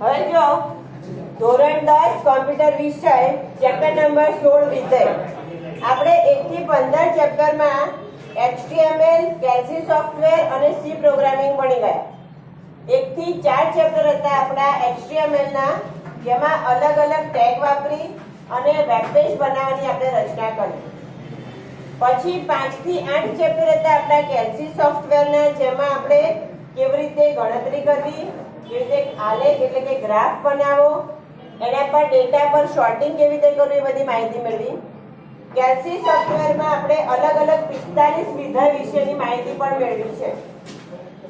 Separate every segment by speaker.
Speaker 1: હવે જો ધોરણ 10 કોમ્પ્યુટર વિષય ચેપ્ટર નંબર 16 વિધેય આપણે 1 થી 15 ચેપ્ટરમાં HTML, કેલ્સી સોફ્ટવેર અને C પ્રોગ્રામિંગ ભણી ગયા. 1 થી 4 ચેપ્ટર હતા આપણા HTML ના, જેમાં અલગ અલગ ટેગ વાપરી અને વેબ પેજ બનાવવાની આપણે રચના કરી. પછી 5 થી 8 ચેપ્ટર હતા આપણા કેલ્સી સોફ્ટવેરના, જેમાં આપણે કેવી રીતે ગણતરી કરવી, કેવી રીતે આલેખ એટલે કે ગ્રાફ બનાવો, એના પર ડેટા પર સોર્ટિંગ કેવી રીતે કરવું, એ બધી માહિતી મેળવી. કેલ્સી સોફ્ટવેરમાં આપણે અલગ અલગ 45 વિધેય વિશેની માહિતી પણ મેળવી છે.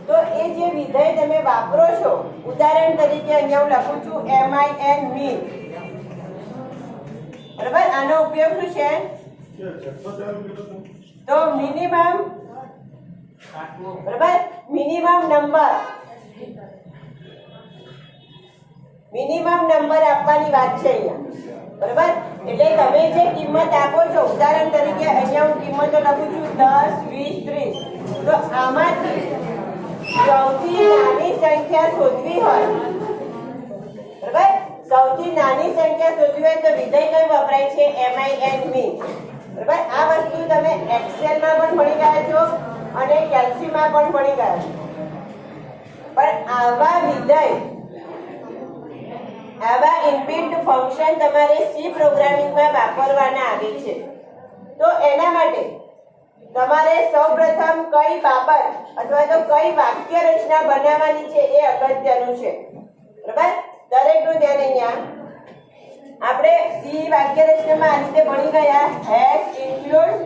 Speaker 1: તો એ જે વિધેય તમે વાપરો છો, ઉદાહરણ તરીકે અહીંયા હું લખું છું min, બરાબર? આનો ઉપયોગ શું છે? તો મિનિમમ, બરાબર, મિનિમમ નંબર આપવાની વાત છે અહીંયા, બરાબર? એટલે તમે જે કિંમત આપો છો, ઉદાહરણ તરીકે અહીંયા હું કિંમતો લખું છું 10, 20, 30, તો આમાંથી સૌથી નાની સંખ્યા શોધવી હોય, બરાબર? સૌથી નાની સંખ્યા શોધવી હોય તો વિધેય કઈ વપરાય છે? min, બરાબર? આ વસ્તુ તમે એક્સેલ માં પણ ભણી ગયા છો અને કેલ્સી માં પણ ભણી ગયા છો. પણ આવા વિધેય, આવા ઇનબિલ્ટ ફંક્શન તમારે C પ્રોગ્રામિંગમાં વાપરવાના આવે છે. તો એના માટે તમારે સૌપ્રથમ કઈ બાબત અથવા તો કઈ વાક્ય રચના બનાવવાની છે એ અગત્યનું છે, બરાબર? દરેકનું ધ્યાન અહીંયા આપણે C વાક્ય રચનામાં આ રીતે ભણી ગયા. has include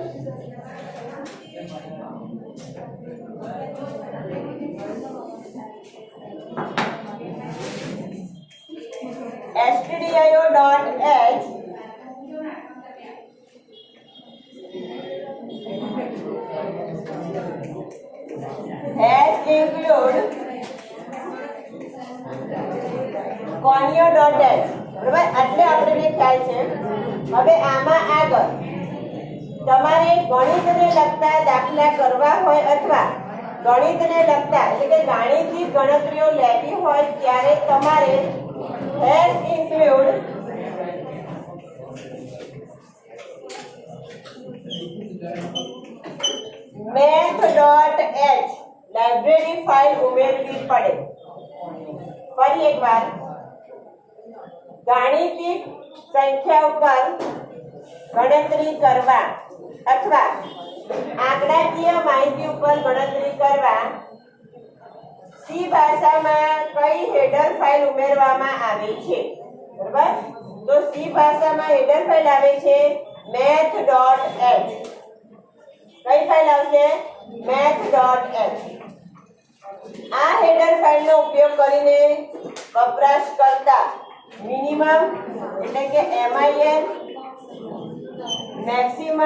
Speaker 1: stdio.h has include conio.h, બરાબર? એટલે આપણને ખ્યાલ છે. હવે આમાં આગળ તમારે ગણિતને લગતા દાખલા કરવા હોય અથવા ગણિતને લગતા એટલે કે ગાણિતિક ગણતરીઓ લેવી હોય ત્યારે તમારે has include math.h library file ઉમેરવી પડે. ફરી એકવાર, ગાણિતિક સંખ્યા ઉપર ગણતરી કરવા અથવા આંકડાકીય માહિતી ઉપર ગણતરી કરવા C ભાષામાં કઈ હેડર ફાઇલ ઉમેરવામાં આવે છે, બરાબર? તો C ભાષામાં હેડર ફાઇલ આવે છે math.h. કઈ ફાઇલ આવશે? math.h. આ હેડર ફાઇલનો ઉપયોગ કરીને વપરાશકર્તા મિનિમમ એટલે કે min, મેક્સિમમ,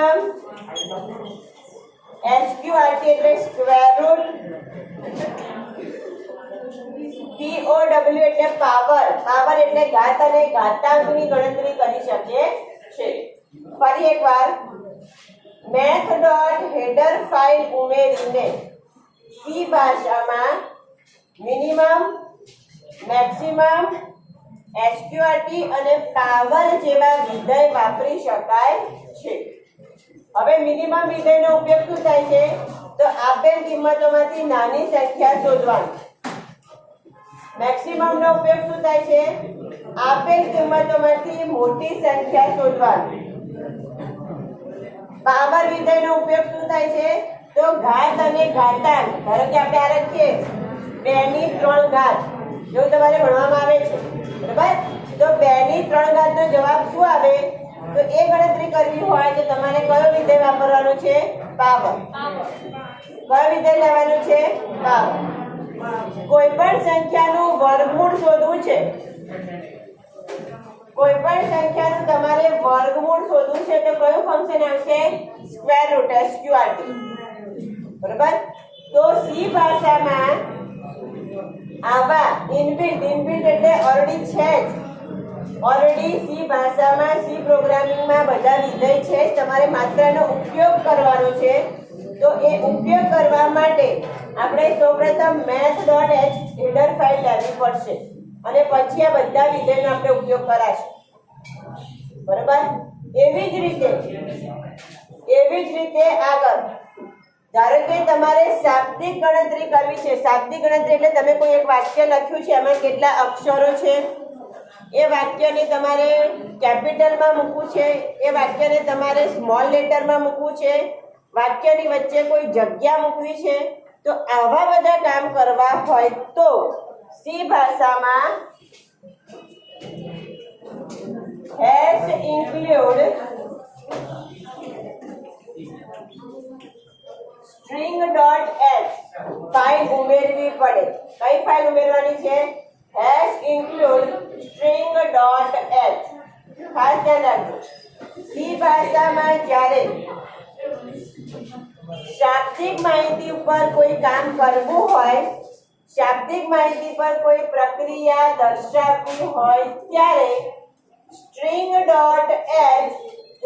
Speaker 1: sqrt એટલે સ્ક્વેર રૂટ, POW એટલે પાવર એટલે ઘાત અને ઘાતાંકની ગણતરી કરી શકે છે. ફરી એકવાર, math.header ફાઇલ ઉમેરીને C ભાષામાં મિનિમમ, મેક્સિમમ, sqrt અને પાવર જેવા વિધેય વાપરી શકાય છે. હવે મિનિમમ વિધેયનો ઉપયોગ શું થાય છે? તો આપેલ કિંમતોમાંથી નાની સંખ્યા શોધવાની. મેક્સિમમ નો ઉપયોગ શું થાય છે? આપેલ કિંમતોમાંથી મોટી સંખ્યા શોધવાની. પાવર વિધેયનો ઉપયોગ શું થાય છે? તો ઘાત અને ઘાતાંક, ધારો કે આપણે આ લખીએ 2 ની 3 ઘાત, એવું તમારે ભણવામાં આવે છે, બરાબર? તો 2 ની 3 ઘાતનો જવાબ શું આવે? તો એ ગણતરી કરવી હોય તો તમારે કયો વિધેય વાપરવાનો છે? પાવર. કયો વિધેય લેવાનું છે? પાવર. કોઈ પણ સંખ્યાનું વર્ગમૂળ શોધવું છે, કોઈ પણ સંખ્યાનું તમારે વર્ગમૂળ શોધવું છે તો કયું ફંક્શન આવશે? સ્ક્વેર રૂટ, SQRT, બરાબર? તો C ભાષામાં આવા ઇનબિલ્ટ એટલે ઓલરેડી છે જ, ઓલરેડી C ભાષામાં C પ્રોગ્રામિંગમાં બધા વિધેય છે, તમારે માત્ર એનો ઉપયોગ કરવાનો છે. તો એ ઉપયોગ કરવા માટે આપણે સૌપ્રથમ math.h હેડર ફાઇલ લેવી પડશે અને પછી આ બધા વિધેયનો આપણે ઉપયોગ કરાશે. બરાબર? એવી જ રીતે આગળ ધારો કે તમારે શાબ્દિક ગણતરી કરવી છે. શાબ્દિક ગણતરી એટલે તમે કોઈ એક વાક્ય લખ્યું છે, એમાં કેટલા અક્ષરો છે, એ વાક્યને તમારે કેપિટલમાં મૂકવું છે, એ વાક્યને તમારે સ્મોલ લેટરમાં મૂકવું છે, વાક્યની વચ્ચે કોઈ જગ્યા મૂકવી છે. તો આવા બધા કામ કરવા હોય તો સી ભાષામાં has include string.h ફાઇલ ઉમેરવી પડે. કઈ ફાઇલ ઉમેરવાની છે? has include string.h. ખાસ ધ્યાન રાખજો. સી ભાષામાં જ્યારે શાબ્દિક માહિતી ઉપર કોઈ કામ કરવું હોય, શાબ્દિક માહિતી પર કોઈ પ્રક્રિયા દર્શાવવી હોય ત્યારે string.h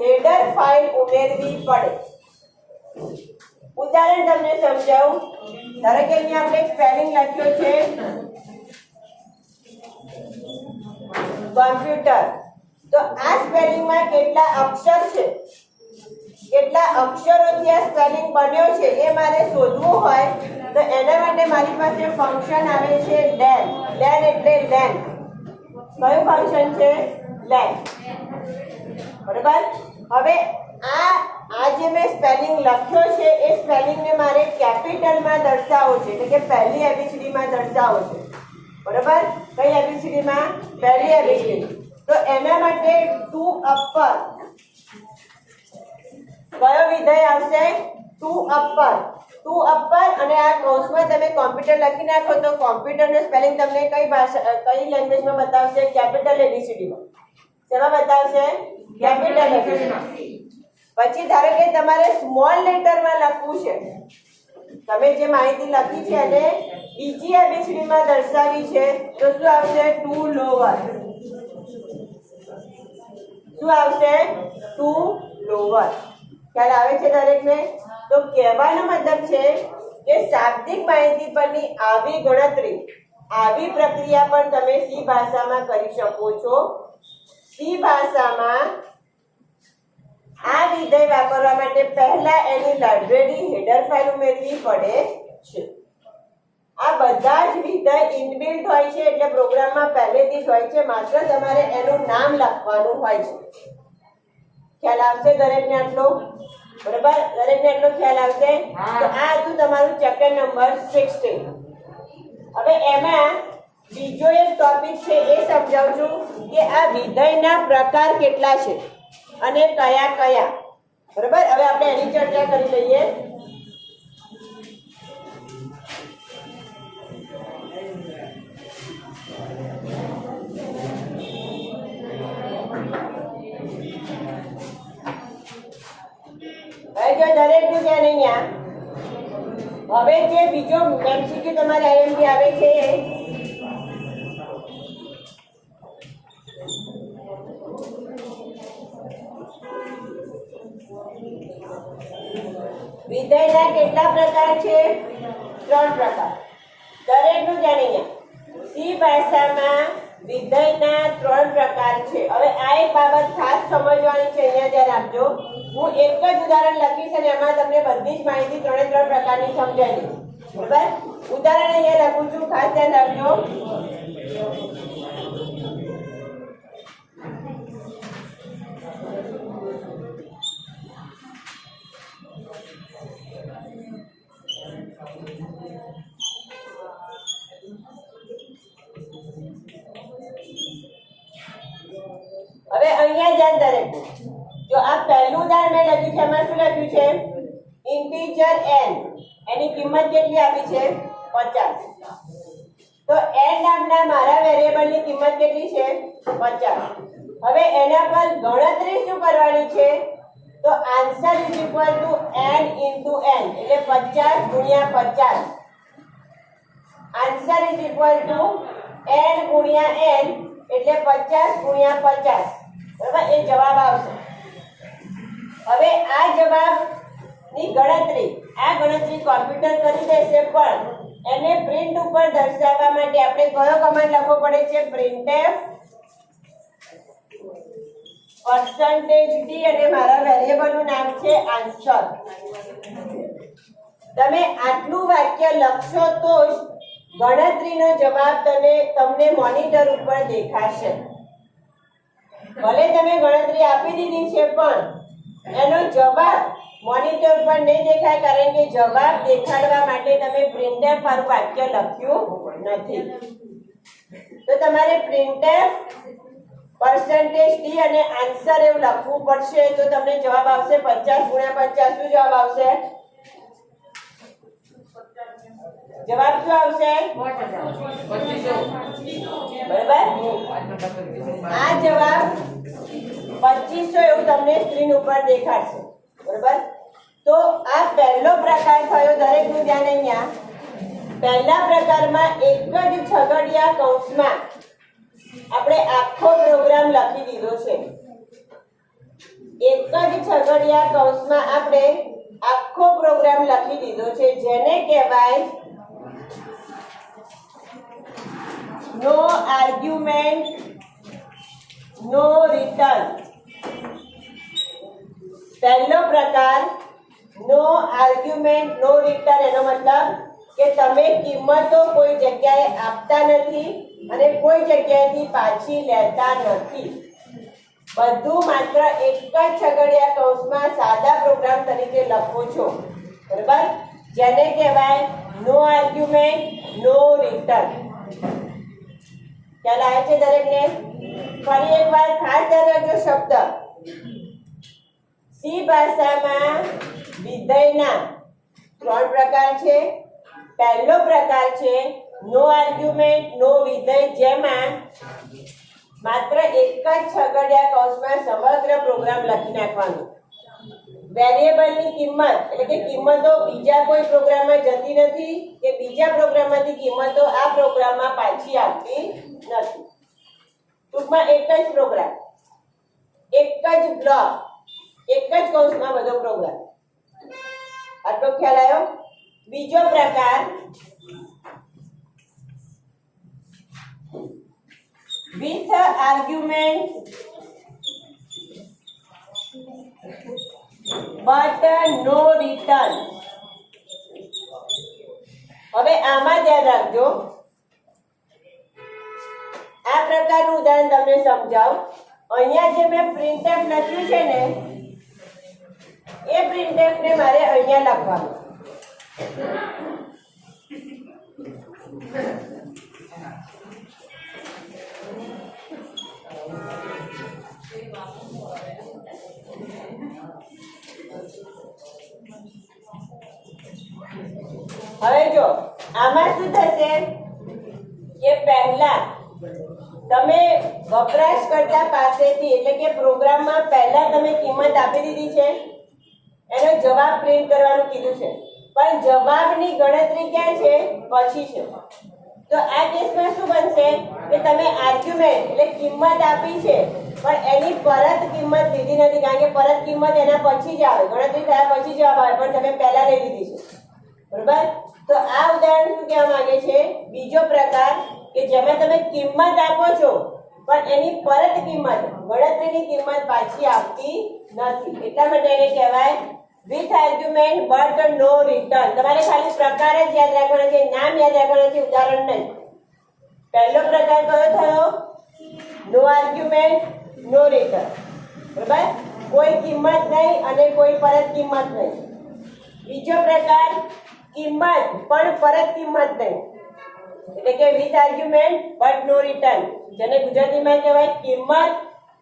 Speaker 1: હેડર ફાઇલ ઉમેરવી પડે. ઉદાહરણ તમને સમજાવું. ધારો કે અહીંયા આપણે સ્પેલિંગ લખ્યો છે કમ્પ્યુટર. તો આ સ્પેલિંગમાં કેટલા અક્ષર છે, કેટલા અક્ષરોથી આ સ્પેલિંગ બન્યો છે એ મારે શોધવું હોય તો એના માટે મારી પાસે ફંક્શન આવે છે len. len એટલે len. કયું ફંક્શન છે? len. બરાબર? હવે આ જે મેં સ્પેલિંગ લખ્યો છે એ સ્પેલિંગને મારે કેપિટલમાં દર્શાવવો છે, એટલે કે પહેલી એબીસીડીમાં દર્શાવવો છે. બરાબર? કઈ એબીસીડીમાં? પહેલી એબીસીડી. તો એના માટે ટુ અપર કયો વિધેય આવશે? Two upper. ટુ અપર અને આ કૌંસમાં તમે કોમ્પ્યુટર લખી નાખો તો કોમ્પ્યુટરનું સ્પેલિંગ તમને કઈ લેંગ્વેજમાં બતાવશે? કેપિટલ એબીસીડીમાં. શેમાં બતાવશે? કેપિટલ એબીસીડીમાં. પછી ધારો કે તમારે સ્મોલ લેટરમાં લખવું છે, તમે જે માહિતી લખી છે અને બીજી એબીસીડીમાં દર્શાવી છે, તો શું આવશે? To lower. શું આવશે? To lower. ખ્યાલ આવે છે દરેકને? તો કહેવાનો મતલબ છે કે શાબ્દિક માહિતી પરની આવી ગણતરી, આવી પ્રક્રિયા પણ તમે સી ભાષામાં કરી શકો છો. સી ભાષામાં આ વિધેય વાપરવા માટે પહેલા એની લાઇબ્રેરી હેડર ફાઇલ ઉમેરવી પડે છે. આ બધા જ વિધેય ઇનબિલ્ટ હોય છે, એટલે પ્રોગ્રામમાં પહેલેથી જ હોય છે, માત્ર તમારે એનું નામ લખવાનું હોય છે. ખ્યાલ આવશે દરેકને આટલો? બરાબર? દરેકને આટલો ખ્યાલ આવશે? તો આ હતું તમારું ચેપ્ટર નંબર 16. હવે એમાં બીજો એક ટોપિક છે એ સમજાવું છું કે આ વિધેયના પ્રકાર કેટલા છે અને કયા કયા. બરાબર? હવે આપણે એની ચર્ચા કરી લઈએ. હવે જો દરેકનું ધ્યાન અહીંયા. હવે જે બીજો એમસીક્યુ તમારે આઈએમપી આવે છે વિધેયના કેટલા પ્રકાર છે? 3 પ્રકાર. દરેકનું ધ્યાન અહીંયા. સી ભાષામાં વિધેયના 3 પ્રકાર છે. હવે આ એક બાબત ખાસ સમજવાની છે, અહીંયા ધ્યાન આપજો. હું એક જ ઉદાહરણ લખીશ અને એમાં તમને બધી જ માહિતી 3 પ્રકારની સમજાવી દઈશ. બરાબર? ઉદાહરણ અહીંયા લખું છું, ખાસ ધ્યાન રાખજો. હવે અહીંયા ધ્યાન દરેક. જો આ પહેલું ઉદાહરણ મેં લખ્યું છે, એમાં શું લખ્યું છે? Integer n. એની કિંમત કેટલી આપી છે? 50. તો n નામના મારા વેરિયેબલની કિંમત કેટલી છે? 50. હવે એના પર ગણતરી શું કરવાની છે? તો answer is equal to n into n, એટલે 50 ગુણ્યા 50. Answer is equal to n ગુણ્યા n, એટલે 50 ગુણ્યા 50. બરાબર? એ જવાબ આવશે. હવે આ જવાબ ની ગણતરી આ ગણતરી કોમ્પ્યુટર કરી દેશે, પણ એને પ્રિન્ટ ઉપર દર્શાવવા માટે આપણે કયો કમાન્ડ લખવો પડે છે? printf %d અને મારા વેરીએબલ નું નામ છે આન્સર. તમે આટલું વાક્ય લખશો તો જ ગણતરીનો જવાબ તમને મોનિટર ઉપર દેખાશે. ભલે તમે ગણતરી આપી દીધી છે પણ એનો જવાબ મોનિટર પર નહીં દેખાય, કારણ કે જવાબ દેખાડવા માટે તમે printf વાળું વાક્ય લખ્યું નથી. તો તમારે printf %d અને આન્સર એવું લખવું પડશે. તો તમને જવાબ આવશે 50 × 50. શું જવાબ આવશે? જવાબ શું આવશે? 2500. બરાબર. આ જવાબ 2500 એવું તમને સ્ક્રીન ઉપર દેખાડશે. બરાબર. તો આ પહેલો પ્રકાર થયો. દરેકનું ધ્યાન અહીંયા. પહેલા પ્રકારમાં એક જ છગડિયા કૌંસમાં આપણે આખો પ્રોગ્રામ લખી દીધો છે. એક જ છગડિયા કૌંસમાં આપણે આખો પ્રોગ્રામ લખી દીધો છે, જેને કહેવાય નો આર્ગ્યુમેન્ટ નો રિટર્ન. પહેલો પ્રકાર નો આર્ગ્યુમેન્ટ નો રિટર્ન. એનો મતલબ કે તમે કિંમતો કોઈ જગ્યાએ આપતા નથી અને કોઈ જગ્યાએથી પાછી લેતા નથી. બધું માત્ર એક જ છગડિયા કૌંસમાં સાદા પ્રોગ્રામ તરીકે લખો છો. બરાબર. જેને કહેવાય નો આર્ગ્યુમેન્ટ નો રિટર્ન. ખ્યાલ આવે છે દરેકને? ફરી એકવાર ખાસ ધ્યાન રાખજો શબ્દ. સી ભાષામાં વિધેયના 3 પ્રકાર છે. પહેલો પ્રકાર છે નો આર્ગ્યુમેન્ટ નો વિધેય, જેમાં માત્ર એક જ છગડિયા કૌંસમાં સમગ્ર પ્રોગ્રામ લખી નાખવાનો. વેરિયેબલની કિંમત એટલે કે કિંમતો બીજા કોઈ પ્રોગ્રામમાં જતી નથી કે બીજા પ્રોગ્રામમાંથી કિંમતો આ પ્રોગ્રામમાં પાછી આવતી નથી. ટૂંકમાં એક જ પ્રોગ્રામ, એક જ બ્લોક, એક જ કૌંસમાં બધો પ્રોગ્રામ. આટલો ખ્યાલ આવ્યો? બીજો પ્રકાર with argument but no return. હવે આમાં ધ્યાન રાખજો. આ પ્રકારનું ઉદાહરણ તમને સમજાવું. અહીંયા જે મેં printf લખ્યું છે ને, એ printf ને મારે અહીંયા લખવાનું. હવે જો આમાં શું થશે કે પહેલા તમે વપરાશકર્તા પાસેથી એટલે કે પ્રોગ્રામમાં પહેલા તમે કિંમત આપી દીધી છે, એનો જવાબ પ્રિન્ટ કરવાનું કીધું છે, પણ જવાબની ગણતરી ક્યાં છે? પછી છે. તો આ કેસમાં શું બનશે કે તમે આર્ગ્યુમેન્ટ એટલે કિંમત આપી છે પણ એની પરત કિંમત લીધી નથી, કારણ કે પરત કિંમત એના પછી જ આવે, ગણતરી થયા પછી જવાબ આવે, પણ તમે પહેલા લઈ લીધી છે. બરાબર. તો આ ઉદાહરણ શું કહેવા માંગે છે? બીજો પ્રકાર કે જેમાં તમે કિંમત આપો છો પણ એની પરત કિંમત ગણતરીની કિંમત પાછી આવતી નથી. એટલા માટે એને કહેવાય with argument but no return. તમારે ખાલી પ્રકાર જ યાદ રાખવાનો છે, નામ યાદ રાખવાનું છે, ઉદાહરણ નહીં. પહેલો પ્રકાર કયો થયો? નો આર્ગ્યુમેન્ટ નો રિટર્ન. બરાબર. કોઈ કિંમત નહીં અને કોઈ પરત કિંમત નહીં. બીજો પ્રકાર કિંમત પણ પરત કિંમત નહીં, એટલે કે with argument but no return, જેને ગુજરાતીમાં કહેવાય કિંમત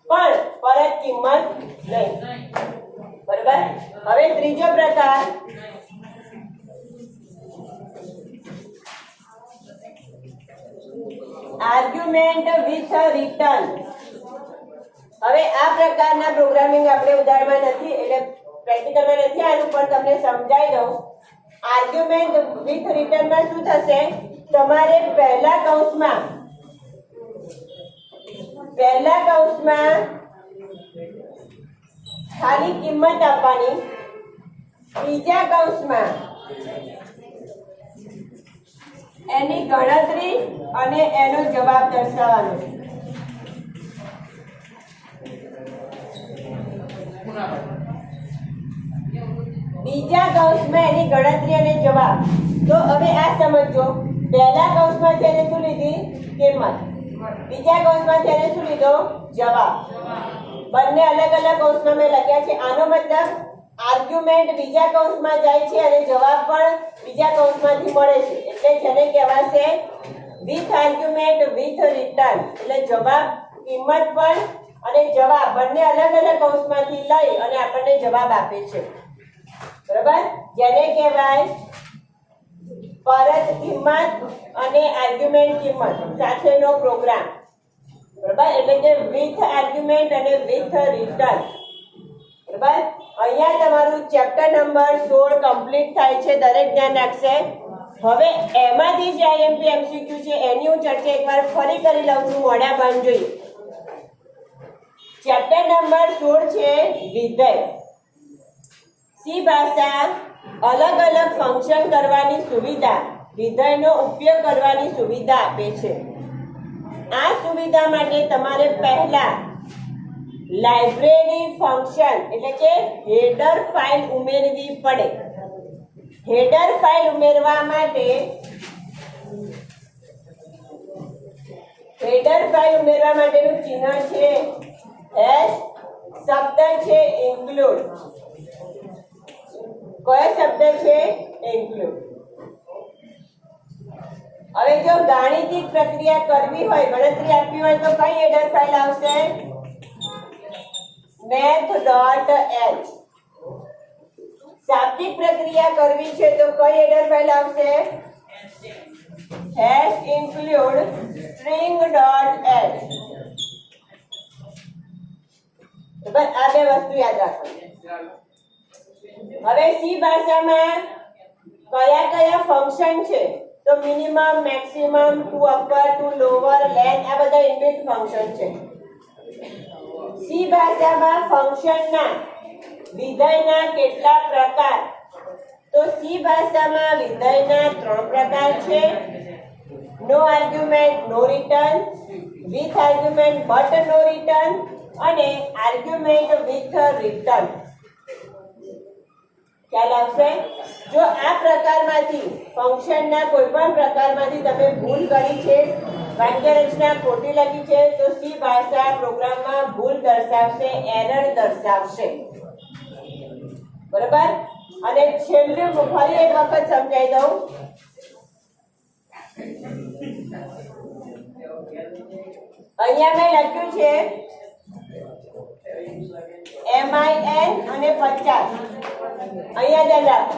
Speaker 1: પણ પરત કિંમત નહીં. બરાબર. હવે ત્રીજો પ્રકાર આર્ગ્યુમેન્ટ વિથ રિટર્ન. હવે આ પ્રકારના પ્રોગ્રામિંગ આપણે ઉદાહરણમાં નથી એટલે પ્રેક્ટિકલમાં નથી આનું, પણ તમને સમજાવી દઉં. આર્ગ્યુમેન્ટ વિથ રિટર્નમાં શું થશે? તમારે પહેલા કૌંસમાં ખાલી કિંમત આપવાની બીજા કૌંસમાં એની ગણતરી અને એનો જવાબ દર્શાવવાનો છે. બીજા કૌંસમાં એની ગણતરી અને જવાબ. તો હવે આ સમજો, પહેલા કૌંસમાં તેને શું લીધી? કિંમત. બીજા કૌંસમાં તેને શું લીધો? જવાબ. બંને અલગ અલગ કૌંસમાં મેં લખ્યા છે. આનો મતલબ આર્ગ્યુમેન્ટ બીજા કૌંસમાં જાય છે અને જવાબ પણ બીજા કૌંસમાંથી મળે છે, એટલે જેને કહેવાશે વિથ આર્ગ્યુમેન્ટ વિથ રિટર્ન. એટલે જવાબ, કિંમત પણ અને જવાબ બંને અલગ અલગ કૌંસમાંથી લઈ અને આપણને જવાબ આપે છે. બરાબર? જેને કહેવાય પરત કિંમત અને આર્ગ્યુમેન્ટ કિંમત સાથેનો પ્રોગ્રામ. બરાબર? એટલે કે વિથ આર્ગ્યુમેન્ટ અને વિથ રિટર્ન. બરાબર? અહીંયા તમારું ચેપ્ટર નંબર 16 કમ્પ્લીટ થાય છે. દરેક ધ્યાન રાખશે. હવે એમાંથી જે આઈએમપી એમસીક્યુ છે એની હું ચર્ચા એકવાર ફરી કરી લઉં છું, મોઢા બંધ જોઈએ. ચેપ્ટર નંબર 16 છે વિધેય. સી ભાષા અલગ અલગ ફંક્શન કરવાની સુવિધા, વિધેયનો ઉપયોગ કરવાની સુવિધા આપે છે. આ સુવિધા માટે તમારે પહેલા લાઇબ્રેરી ફંક્શન એટલે કે હેડર ફાઇલ ઉમેરવી પડે. હેડર ફાઇલ ઉમેરવા માટે માટેનું ચિહ્ન છે એસ, શબ્દ છે ઇન્ક્લુડ. કયો શબ્દ છે? ઇન્ક્લુડ. હવે જો ગાણિતિક પ્રક્રિયા કરવી હોય, ગણતરી આપવી હોય તો કઈ હેડર ફાઇલ આવશે? math.h. શાબ્દિક પ્રક્રિયા કરવી છે તો કઈ હેડર ફાઇલ આવશે? #include string.h. બસ આ બે વસ્તુ યાદ રાખવાની. હવે સી ભાષામાં કયા કયા ફંક્શન છે? તો minimum, maximum, to upper, to lower, length, આ બધા ઇનબિલ્ટ ફંક્શન છે. સી ભાષામાં ફંક્શનના વિધેયના કેટલા પ્રકાર? તો સી ભાષામાં વિધેયના 3 પ્રકાર છે. No argument no return, with argument but no return અને આર્ગ્યુમેન્ટ વિથ રિટર્ન. ખ્યાલ આવશે? જો આ પ્રકારમાંથી ફંક્શનના કોઈ પણ પ્રકારમાંથી તમે ભૂલ કરી છે, વાક્ય રચના ખોટી લખી છે, તો સી ભાષા પ્રોગ્રામમાં ભૂલ દર્શાવશે, એરર દર્શાવશે. બરાબર? અને છેલ્લું ફરી એક વખત સમજાવી દઉં. અહીંયા મેં લખ્યું છે MIN અને 50. અહીંયા ધ્યાન રાખો.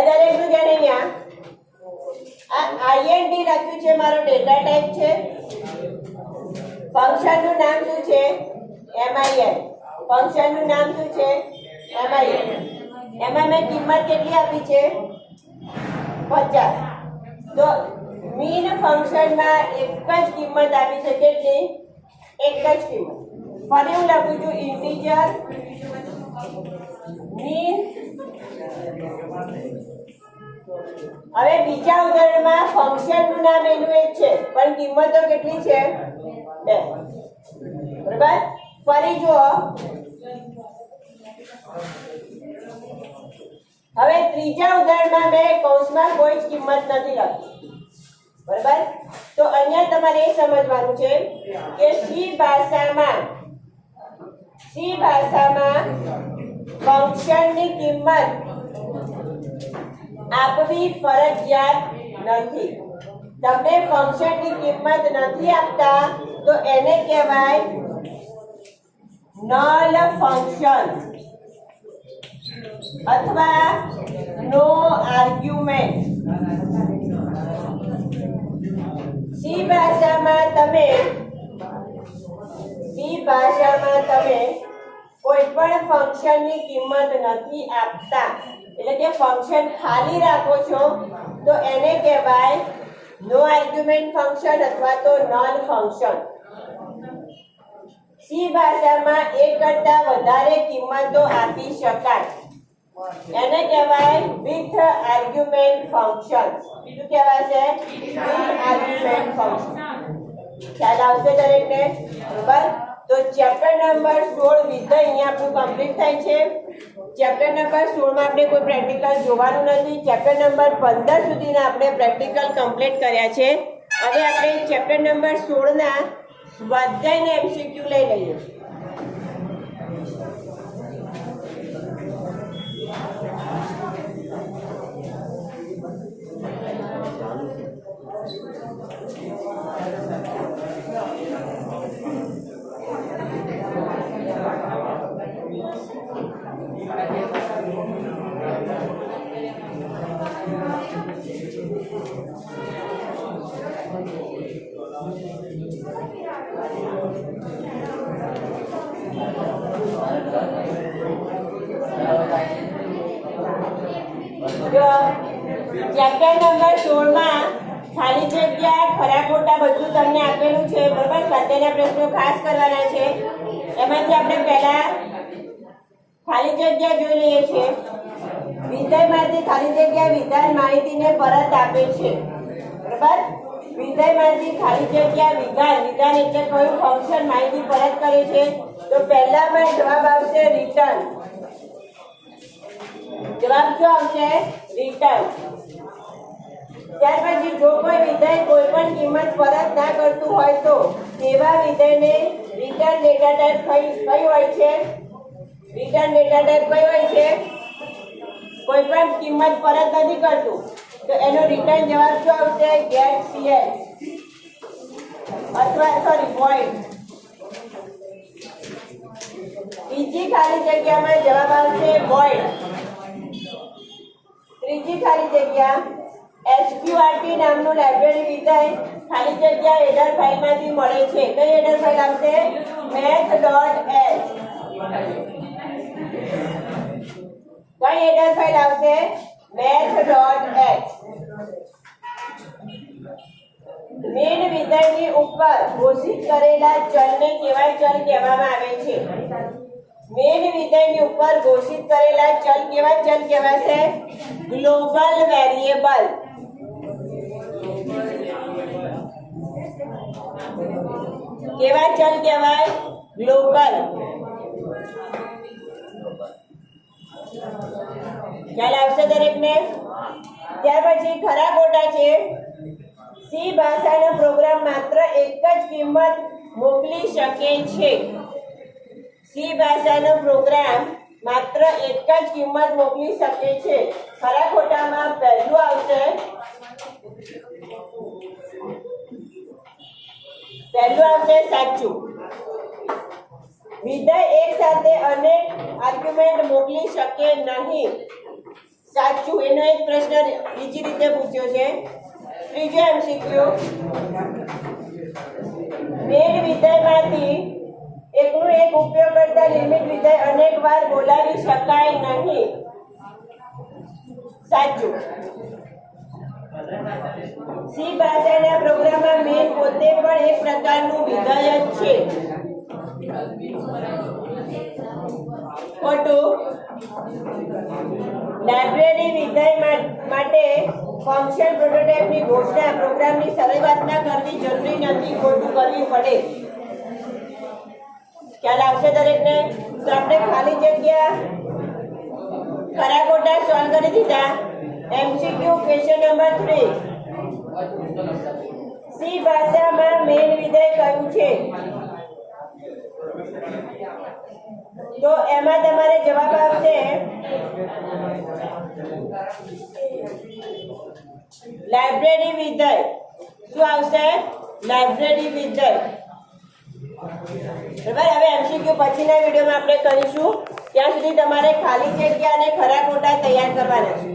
Speaker 1: દરેકનું ધ્યાન અહીંયા. આ INT લખ્યું છે, મારો ડેટા ટાઈપ છે. ફંક્શનનું નામ શું છે? MIN. ફંક્શનનું નામ શું છે? MIN. એમાં મેં કિંમત કેટલી આપી છે? 50. તો મીન ફંક્શનમાં એક જ કિંમત આપી છે. કેટલી? એક જ કિંમત. ફરી હું લખું છું ઇન્ટીજર મીન. હવે બીજા ઉદાહરણમાં ફંક્શનનું નામ એનું એક છે પણ કિંમતો કેટલી છે? 2. બરાબર? ફરી જુઓ. હવે ત્રીજા ઉદાહરણમાં મેં કૌંસમાં કોઈ જ કિંમત નથી લખી. બરાબર? તો અહીંયા તમારે એ સમજવાનું છે કે સી ભાષામાં ફંક્શનની કિંમત આપવી ફરજિયાત નથી. તમને ફંક્શનની કિંમત નથી આપતા તો એને કહેવાય નલ ફંક્શન અથવા નો આર્ગ્યુમેન્ટ. સી ભાષામાં તમે કોઈ પણ ફંક્શનની કિંમત નથી આપતા, એટલે કે ફંક્શન ખાલી રાખો છો તો એને કહેવાય નો આર્ગ્યુમેન્ટ ફંક્શન અથવા તો નલ ફંક્શન. સી ભાષામાં એક કરતાં વધારે કિંમતો આપી શકાય એને કહેવાય વિથ આર્ગ્યુમેન્ટ ફંક્શન. બીજું કહેવાશે વિથ આર્ગ્યુમેન્ટ ફંક્શન. ખ્યાલ આવશે દરેકને? બરાબર. તો ચેપ્ટર નંબર 16 વિધેય અહીંયા આપણું કમ્પ્લીટ થાય છે. ચેપ્ટર નંબર 16 માં આપણે કોઈ પ્રેક્ટિકલ જોવાનું નથી. ચેપ્ટર નંબર 15 સુધીના આપણે પ્રેક્ટિકલ કમ્પ્લીટ કર્યા છે. હવે આપણે ચેપ્ટર નંબર 16 ના સ્વાધ્યાયના એમસીક્યુ લઈ લઈએ. ચેપ્ટર નંબર 16 માં ખાલી જગ્યા ખરા ખોટા બધું તમને આપેલું છે. બરાબર. સ્વાધ્યાયના પ્રશ્નો ખાસ કરવાના છે. એમાંથી આપણે પહેલા ખાલી જગ્યા જોઈ લઈએ છીએ. વિધેયમાંથી ખાલી જગ્યા વિધાન માહિતીને પરત આપે છે. બરાબર. વિધેયમાંથી ખાલી જગ્યા વિધાન એટલે કયું ફંક્શન માહિતી પરત કરે છે. તો પહેલામાં જવાબ આવશે રિટર્ન. જવાબ શું આવશે? રિટર્ન. ત્યાર પછી જો કોઈ વિધેય કોઈ પણ કિંમત પરત ના કરતું હોય તો તેવા વિધેયને રિટર્ન ડેટા ટાઈપ કઈ હોય છે? રિટર્ન ડેટા ટાઈપ કઈ હોય છે? કોઈ પણ કિંમત પરત નથી કરતું તો એનો રિટર્ન જવાબ શું આવશે? ગેટ સીએલ અથવા વોઇડ. બીજી ખાલી જગ્યામાં જવાબ આવશે વોઇડ. ત્રીજી ખાલી જગ્યા એસક્યુઆરટી નામનું લાઇબ્રેરી વિધેય ખાલી જગ્યા હેડર ફાઇલમાંથી મળે છે. કઈ હેડર ફાઇલ આવશે? math.h. કઈ હેડર ફાઇલ આવશે? math.h. મેઇન વિધેયની ઉપર ઘોષિત કરેલા ચલને કેવા ચલ કહેવામાં આવે છે? મેઇન વિધેયની ઉપર ઘોષિત કરેલા ચલ કેવા ચલ કહેવાશે? Global variable. કેવા ચલ કહેવાય? ગ્લોબલ. ખ્યાલ આવશે દરેકને? ત્યાર પછી ખરા ખોટા છે. સી ભાષાનો પ્રોગ્રામ માત્ર એક જ કિંમત મોકલી શકે છે. સી ભાષાનો પ્રોગ્રામ માત્ર એક જ કિંમત મોકલી શકે છે. ખરા ખોટામાં પહેલું આવશે સાચું. વિધેય એક સાથે અનેક આર્ગ્યુમેન્ટ મોકલી શકે નહીં. સાચું. એનો એક પ્રશ્ન બીજી રીતે પૂછ્યો છે. ત્રીજો એમસીક્યુ મેઇન વિધેયમાંથી એકનું એક ઉપયોગ કરતા લિમિટ વિધેય અનેક વાર બોલાવી શકાય નહીં. સાચું. સી ભાષાના પ્રોગ્રામમાં મેઇન પોતે પણ એક પ્રકારનું વિધેય જ છે. ખોટું. લાઇબ્રેરી વિધેય માટે ફંક્શન પ્રોટોટાઇપની ઘોષણા પ્રોગ્રામની શરૂઆતમાં કરવી જરૂરી નથી. ખોટું. કરવી પડે. ખ્યાલ આવશે દરેકને? તો આપણે ખાલી જગ્યા ખરા ખોટા સોલ્વ કરી દીધા. MCQ question number 3. સી ભાષામાં મેઇન વિધેય કયું છે? તો એમાં તમારે જવાબ આવશે લાઇબ્રેરી વિધેય. શું આવશે? લાઇબ્રેરી વિધેય. બરાબર. હવે એમસીક્યુ પછીના વિડીયોમાં આપણે કરીશું. ત્યાં સુધી તમારે ખાલી જગ્યા અને ખરા ખોટા તૈયાર કરવાના છે.